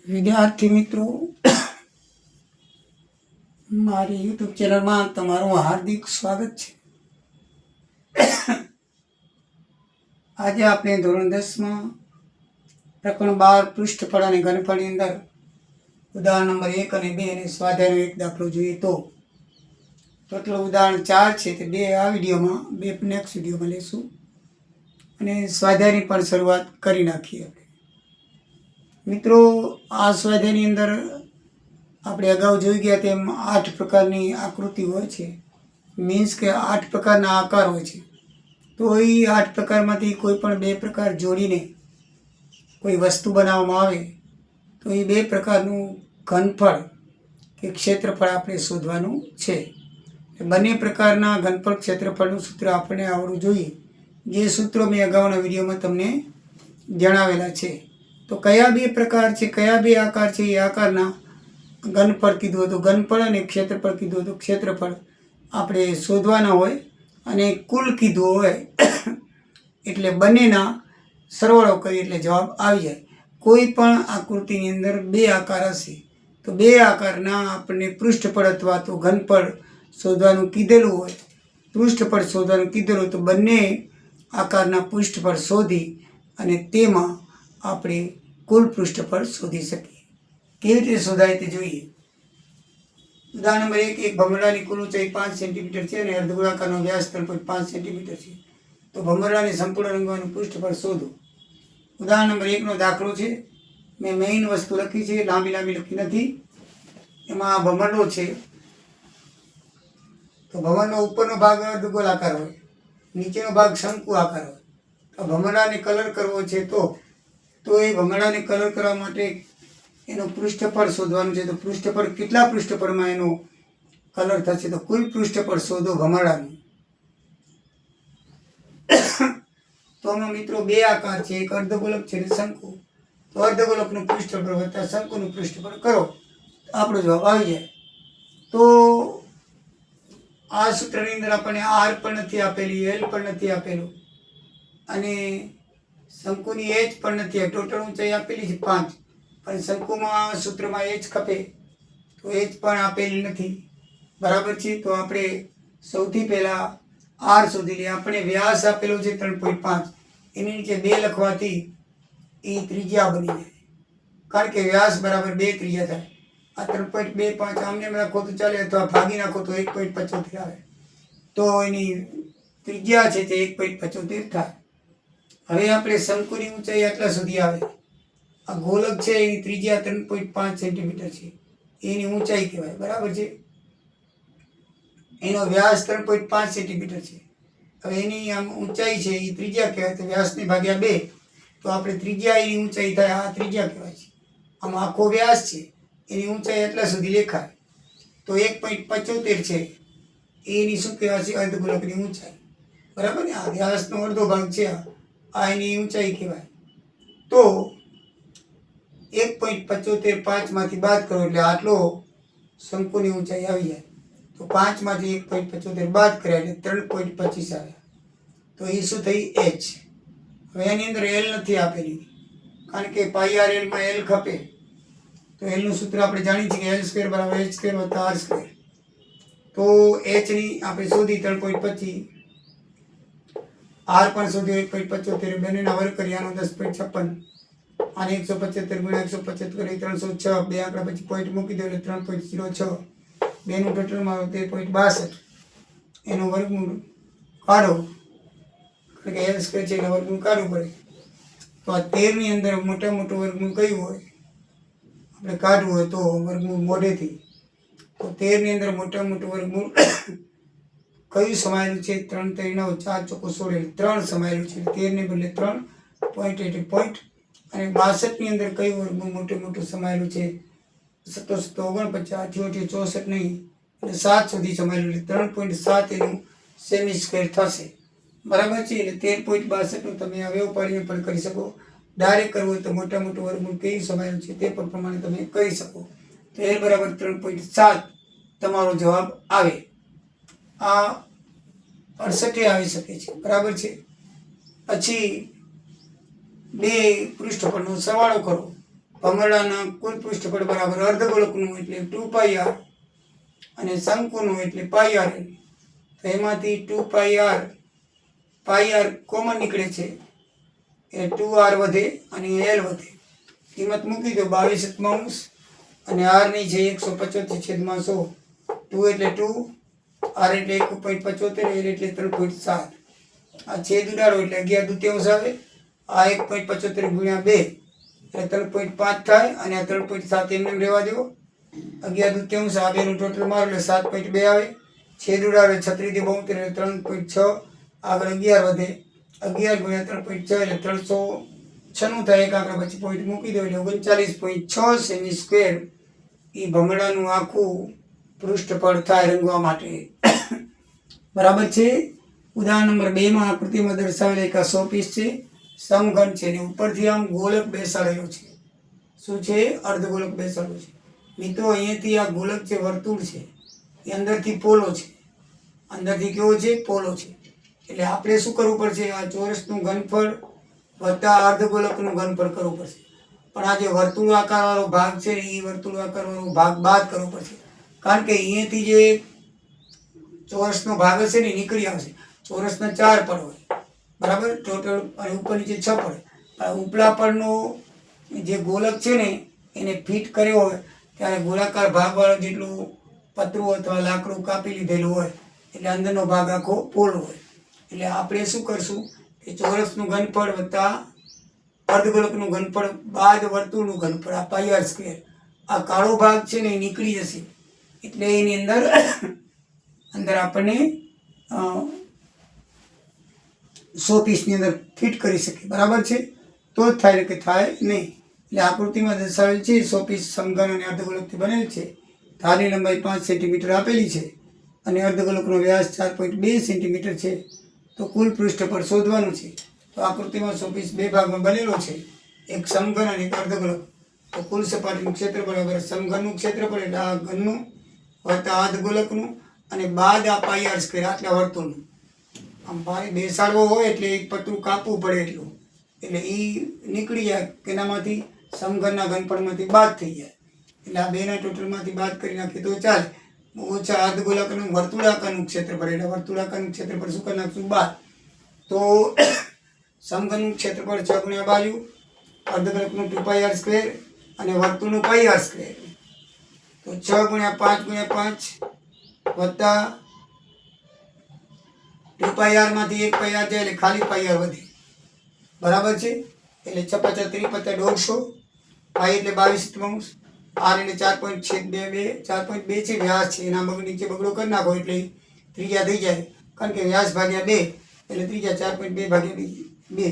વિદ્યાર્થી મિત્રો, મારી યુટ્યુબ ચેનલમાં તમારું હાર્દિક સ્વાગત છે. આજે આપણે ધોરણ 10માં પ્રકરણ 12 પૃષ્ઠફળ અને ઘનફળની અંદર ઉદાહરણ નંબર 1 અને 2 અને સ્વાધ્યાયનો એક દાખલો જોઈએ. તો ટોટલ ઉદાહરણ 4 છે તે 2 આ વિડીયોમાં, 2 નેક્સ્ટ વિડીયોમાં લેશું અને સ્વાધ્યાયની પણ શરૂઆત કરી નાખીએ. મિત્રો, આ સ્વાધ્યાયની અંદર આપણે અગાઉ જોઈ ગયા તેમ 8 પ્રકારની આકૃતિ હોય છે. મીન્સ કે 8 પ્રકારના આકાર હોય છે. તો એ 8 પ્રકારમાંથી કોઈ પણ 2 પ્રકાર જોડીને કોઈ વસ્તુ બનાવવામાં આવે તો એ 2 પ્રકારનું ઘનફળ કે ક્ષેત્રફળ આપણે શોધવાનું છે. બંને પ્રકારના ઘનફળ ક્ષેત્રફળનું સૂત્ર આપણે આવડવું જોઈએ. જે સૂત્રો મેં અગાઉના વિડીયોમાં તમને જણાવેલા છે. તો કયા 2 પ્રકાર છે, કયા 2 આકાર છે, એ આકારના ઘનફળ કીધું હતું, ઘનફળ અને ક્ષેત્રફળ કીધું હતું. ક્ષેત્રફળ આપણે શોધવાના હોય અને કુલ કીધું હોય એટલે બંનેના સરવાળો કરી એટલે જવાબ આવી જાય. કોઈ પણ આકૃતિની અંદર 2 આકાર હશે તો 2 આકારના આપણને પૃષ્ઠફળ અથવા તો ઘનફળ શોધવાનું કીધેલું હોય, પૃષ્ઠફળ શોધવાનું કીધેલું હોય તો બંને આકારના પૃષ્ઠફળ શોધી અને તેમાં આપણે કુલ પૃષ્ઠફળ શોધી શકીએ. કેવી રીતે શોધાય તે જોઈએ. ઉદાહરણ નંબર 1, એક ભમરડાની કુલ ઊંચાઈ 5 સેન્ટીમીટર છે અને અર્ધગોળાકારનો વ્યાસ 3.5 સેન્ટીમીટર છે. તો ભમરડાની સંપૂર્ણ રંગવાનું પૃષ્ઠફળ શોધો. ઉદાહરણ નંબર 1નો દાખલો છે. મેં મેઇન વસ્તુ લખી છે, લાંબી લખી નથી. એમાં ભમરડો છે. તો ભમરનો ઉપરનો ભાગ અર્ધગોળાકાર હોય, નીચેનો ભાગ શંકુ આકાર હોય. તો ભમરડાને કલર કરવો છે તો એ ભમરડાને કલર કરવા માટે એનું પૃષ્ઠફળ શોધવાનું છે. તો પૃષ્ઠફળ કેટલા પૃષ્ઠફળમાં એનો કલર થશે, તો કુલ પૃષ્ઠફળ શોધો ભમરડાનું. તો આમાં મિત્રો 2 આકાર છે, એક અર્ધગોળક છે અને શંકુ. તો અર્ધગોળકનું પૃષ્ઠફળ વત્તા શંકુનું પૃષ્ઠફળ કરો તો આપણો જવાબ આવી જાય. તો આ સૂત્રની અંદર આપણને આર પણ નથી આપેલી, એલ પણ નથી આપેલું અને શંકુની એચ પણ નથી. ટોટલ ઊંચાઈ આપેલી છે 5, પણ શંકુમાં સૂત્રમાં એચ ખપે તો એચ પણ આપેલી નથી. બરાબર છે. તો આપણે સૌથી પહેલાં આર શોધી લઈએ. આપણે વ્યાસ આપેલો છે 3.5, એની નીચે 2 લખવાથી એ ત્રિજ્યા બની જાય, કારણ કે વ્યાસ બરાબર 2 ત્રિજ્યા થાય. આ 3.25 આમને રાખો તો ચાલે અથવા ભાગી નાખો તો 1.75 આવે. તો એની ત્રિજ્યા છે તે 1.75 થાય. હવે આપણે શંકુની ઊંચાઈ આટલા સુધી આવે. આ ગોલક છે એની ત્રિજ્યા 3.5 સેન્ટીમીટર છે, એની ઊંચાઈ કહેવાય. બરાબર છે. એનો વ્યાસ 3.5 સેન્ટીમીટર છે. હવે એની આમ ઊંચાઈ છે એ ત્રિજ્યા કહેવાય. તો વ્યાસને ભાગ્યા 2 તો આપણે ત્રિજ્યા એની ઊંચાઈ થાય, આ ત્રિજ્યા કહેવાય છે. આમ આખો વ્યાસ છે એની ઊંચાઈ એટલા સુધી લેખાય. તો 1.75 છે એની શું કહેવાય, અર્ધગોળકની ઊંચાઈ. બરાબર ને. આ વ્યાસનો અડધો ભાગ છે, આ એની ઊંચાઈ કહેવાય. તો 1.75 5માંથી બાદ કરો એટલે આટલો શંકુની ઊંચાઈ આવી જાય. તો 5માંથી 1.75 બાદ કર્યા એટલે 3.25 આવ્યા. તો એ શું થઈ, એચ. હવે એની અંદર એલ નથી આપેલી, કારણ કે પાઈ આર એલમાં એલ ખપે. તો એલનું સૂત્ર આપણે જાણીએ છીએ કે L² = H² + R². તો એચની આપણે શોધી 3.25, આર પણ શોધ્યો 1.75, બંનેના વર્ગ કરી આનો 10.56, આને 175 × 175 કરી 306, 2 આંકડા પછી પોઈન્ટ મૂકી દો એટલે 3.06, બેનું ટોટલમાં 13.62. એનું વર્ગમૂળ કાઢો, કારણ કે L² છે એટલે વર્ગમૂળ કાઢવું પડે. તો આ 13ની અંદર મોટા મોટું વર્ગમૂળ કયું હોય આપણે કાઢવું હોય તો વર્ગમૂળ મોઢેથી. તો 13ની અંદર મોટા મોટું વર્ગમૂળ કયું સમાયેલું છે, 3 × 9 4 × 16 3 સમાયેલું છે. 13 ને બદલે 3 પોઈન્ટ એટલે પોઈન્ટ. અને 62ની અંદર કયું વર્ગમૂળ મોટું સમાયેલું છે, 17 49 88 64 નહીં એટલે 7 સુધી સમાયેલું એટલે 3.7 એનું સેમી સ્ક્વેર થશે. બરાબર છે. એટલે 13.62નું તમે અવયવ પાડીને પણ કરી શકો. ડાયરેક્ટ કરવું હોય તો મોટા મોટું વર્ગમૂળ કેવું સમાયેલું છે તે પણ પ્રમાણે તમે કરી શકો. તો એ બરાબર 3.7 તમારો જવાબ આવે. આ 68 આવી શકે છે. બરાબર છે. પછી 2 પૃષ્ઠફળનો સરવાળો કરો ભમરડાના કુલ પૃષ્ઠફળ બરાબર અર્ધગોળકનું એટલે 2πr અને શંકુનું એટલે πr. તો એમાંથી 2πr કોમન નીકળે છે એ 2r વધે અને l વધે. કિંમત મૂકી દો 22 અને r ની છે 175/100. 2 એટલે 2, r એટલે 1.75, l એટલે 3.7. આ છેદ ઉડાડો એટલે 11/2 આવે. આ 1.75 ગુણ્યા 2 એટલે 3.5 થાય અને આ 3.7 એમને રહેવા દો. 11/2 આ બેનું ટોટલ મારો એટલે 7.2 આવે. છેદ ઉડાડો 36 થી 72 એટલે 3.6. આગળ 11 વધે. 11 ગુણ્યા 3.6 એટલે 396 થાય. એક આંકડા પછી પોઈન્ટ મૂકી દો એટલે 39.6 સેમી સ્ક્વેર એ ભમરડાનું આખું પૃષ્ઠફળ થાય રંગવા માટે. બરાબર છે. ઉદાહરણ નંબર 2 માં આકૃતિમાં દર્શાવેલ એક સો પીસ છે, સમઘન છે અને ઉપરથી આમ ગોળક બેસાડેલો છે. શું છે? અર્ધગોળક બેસાડેલો છે. મિત્રો અહીંયાથી આ ગોળક છે, વર્તુળ છે, એ અંદરથી પોલો છે. અંદરથી કેવો છે? પોલો છે. એટલે આપણે શું કરવું પડશે? આ ચોરસનું ઘનફળ વત્તા અર્ધગોળકનું ઘનફળ કરવું પડશે. પણ આ જે વર્તુળાકાર વાળો ભાગ છે એ વર્તુળાકાર વાળો ભાગ બાદ કરવો પડશે. કારણ કે અહીંયાથી જે ચોરસનો ભાગ હશે ને નીકળી આવશે. ચોરસના 4 પડ હોય, બરાબર, ટોટલ, અને ઉપર નીચે 6 પડ. ઉપલા પડનો જે ગોળક છે ને એને ફિટ કર્યો હોય ત્યારે ગોળાકાર ભાગવાળો જેટલું પતરું અથવા લાકડું કાપી લીધેલું હોય એટલે અંદરનો ભાગ આખો પોલો હોય. એટલે આપણે શું કરશું કે ચોરસનું ઘનફળ વત્તા અર્ધગોળકનું ઘનફળ બાદ વર્તુળનું ઘનફળ, આ πr સ્ક્વેર, આ કાળો ભાગ છે ને એ નીકળી જશે. એટલે એની અંદર આપણને 100 પીસની અંદર ફિટ કરી શકીએ. બરાબર છે. તો જ થાય કે થાય નહીં. એટલે આકૃતિમાં દર્શાવેલ છે 100 પીસ સમઘન અને અર્ધગોળકથી બનેલ છે. ધારની લંબાઈ 5 સેન્ટીમીટર આપેલી છે અને અર્ધગોળકનો વ્યાસ 4.2 સેન્ટીમીટર છે. તો કુલ પૃષ્ઠફળ શોધવાનું છે. તો આકૃતિમાં 100 પીસ 2 ભાગમાં બનેલો છે, એક સમઘન અને એક અર્ધગોળક. તો કુલ સપાટીનું ક્ષેત્રફળ બરાબર સમઘનનું ક્ષેત્રફળ એટલે આ ઘનનું વત્તા અર્ધગોળકનું અને બાદ આ πr સ્ક્વેર આટલા વર્તુળનું. આમ ભારે બેસાડવો હોય એટલે એક પતરું કાપવું પડે એટલું, એટલે એ નીકળી જાય એનામાંથી સમઘનના ઘનફળમાંથી બાદ થઈ જાય. એટલે આ બેના ટોટલમાંથી બાદ કરી નાખીએ તો ચાલે. ઓછા અર્ધગોળાકારનું વર્તુળાકારનું ક્ષેત્રફળ એટલે વર્તુળાકારનું ક્ષેત્રફળ શું કરી નાખશું? બાદ. તો સમઘનનું ક્ષેત્રફળ 6 ગુણ્યા બાજુ, અર્ધગોળકનું 2πr સ્ક્વેર અને વર્તુળનું πr સ્ક્વેર. તો 6 ગુણ્યા 5 ગુણ્યા 5 વત્તા 2πr માંથી 1 πr જાય એટલે ખાલી πr વધે. બરાબર છે. એટલે 6 × 30 + 150, પાઈ એટલે 22 r એટલે 4.2 છે, વ્યાસ છે એના નીચે બગડો કરી નાખો એટલે ત્રિજ્યા થઈ જાય. કારણ કે વ્યાસ ભાગ્યા 2 એટલે ત્રિજ્યા 4.2 ભાગ્યા 2.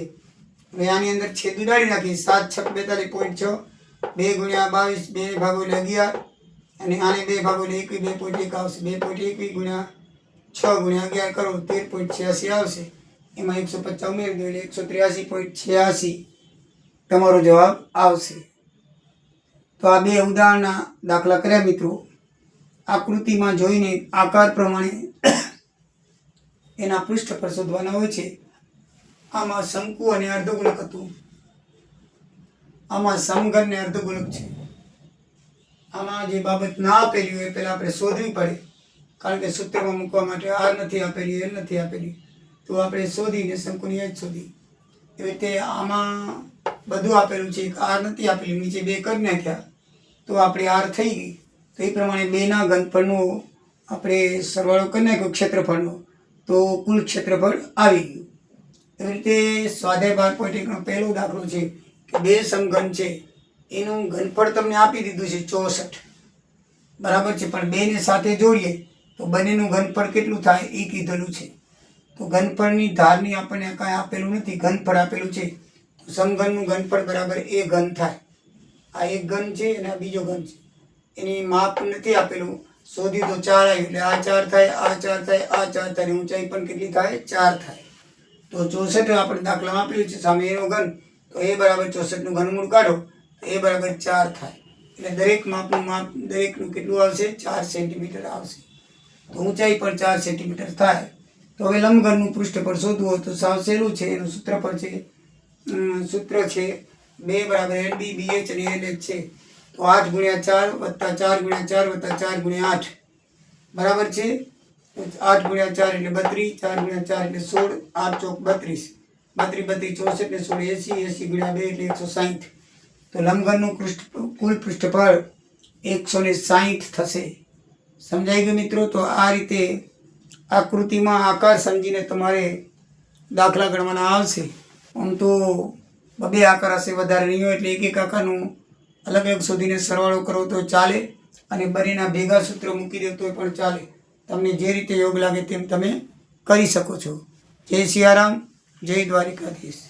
હવે આની અંદર છેદ ઉડાડી નાખીએ. 7 × 6 = 42.6, 2 ગુણ્યા 22, 2 ભાગો એટલે 11 અને આને 2 ભાગો એટલે 2.1 આવશે. 2.1 ગુણ્યા 6 ગુણ્યા 11 કરો 13.86 આવશે. એમાં 150 ઉમેરી દો એટલે 183.86 તમારો જવાબ આવશે. તો આ 2 ઉદાહરણના દાખલા કર્યા મિત્રો. આકૃતિમાં જોઈને આકાર પ્રમાણે એના પૃષ્ઠફળ શોધવાના હોય છે. આમાં શંકુ અને અર્ધગોળક હતું, આમાં સમઘન ને અર્ધગોળક છે. આમાં જે બાબત ના આપેલી હોય પહેલાં આપણે શોધવી પડે. કારણ કે સૂત્રમાં મૂકવા માટે r નથી આપેલી, l નથી આપેલી, તો આપણે શોધીને શંકુની h શોધી. એવી રીતે આમાં બધું આપેલું છે, એક r નથી આપેલી, નીચે 2 કરી નાખ્યા તો આપણે r થઈ ગઈ. તો એ પ્રમાણે 2ના ઘનફળનો આપણે સરવાળો કરી નાખ્યો ક્ષેત્રફળનો, તો કુલ ક્ષેત્રફળ આવી ગયું. એવી રીતે સ્વાધ્યાય 12.1નો પહેલો દાખલો છે કે 2 સમઘન છે, એનું ઘનફળ તમને આપી દીધું છે 64. બરાબર છે. પણ 2ને સાથે જોડીએ તો બંનેનું ઘનફળ કેટલું થાય એ કીધેલું છે. તો ઘનફળની ધારની આપણને કાંઈ આપેલું નથી, ઘનફળ આપેલું છે. તો સમઘનનું ઘનફળ બરાબર a ઘન થાય. આ એક ઘન છે અને આ બીજો ઘન છે. એની માપ નથી આપેલું, શોધી તો 4 આવ્યું એટલે આ 4 થાય, આ 4 થાય, આ 4 થાય, ઊંચાઈ પણ કેટલી થાય? 4 થાય. તો 64 આપણે દાખલામાં આપેલું છે, સામે એનો ઘન, તો a બરાબર 64નું ઘનમૂળ કાઢો તો a બરાબર 4 થાય. એટલે દરેક માપનું માપ દરેકનું કેટલું આવશે? 4 સેન્ટીમીટર આવશે. તો ઊંચાઈ પણ 4 સેન્ટીમીટર થાય. તો હવે લંબઘનનું પૃષ્ઠફળ શોધવું હોય તો સાવ સહેલું છે. એનું સૂત્ર છે 2 બરાબર LB BH અને LH છે. તો 8 ગુણ્યા 4 વત્તા 4 ગુણ્યા 4 વત્તા 4 ગુણ્યા 8 બરાબર છે. 8 ગુણ્યા 4 એટલે 32, 4 ગુણ્યા 4 એટલે 16, 8 ચોક 32, 32 32 64 એટલે 16 80, 80 ગુણ્યા 2 એટલે 160. તો લંબઘનનું કુલ પૃષ્ઠફળ 160 થશે. સમજાઈ ગયું મિત્રો? તો આ રીતે આકૃતિમાં આકાર સમજીને તમારે દાખલા ગણવાના આવશે. આમ તો 2 આકાર હશે, વધારે નહીં હોય, એટલે એક એક આકારનું અલગ અલગ શોધીને સરવાળો કરો તો ચાલે, અને બંનેના ભેગા સૂત્ર મૂકી દો તો પણ ચાલે. તમને જે રીતે યોગ લાગે તેમ તમે કરી શકો છો. જય સિયારામ, જય દ્વારિકાધીશ.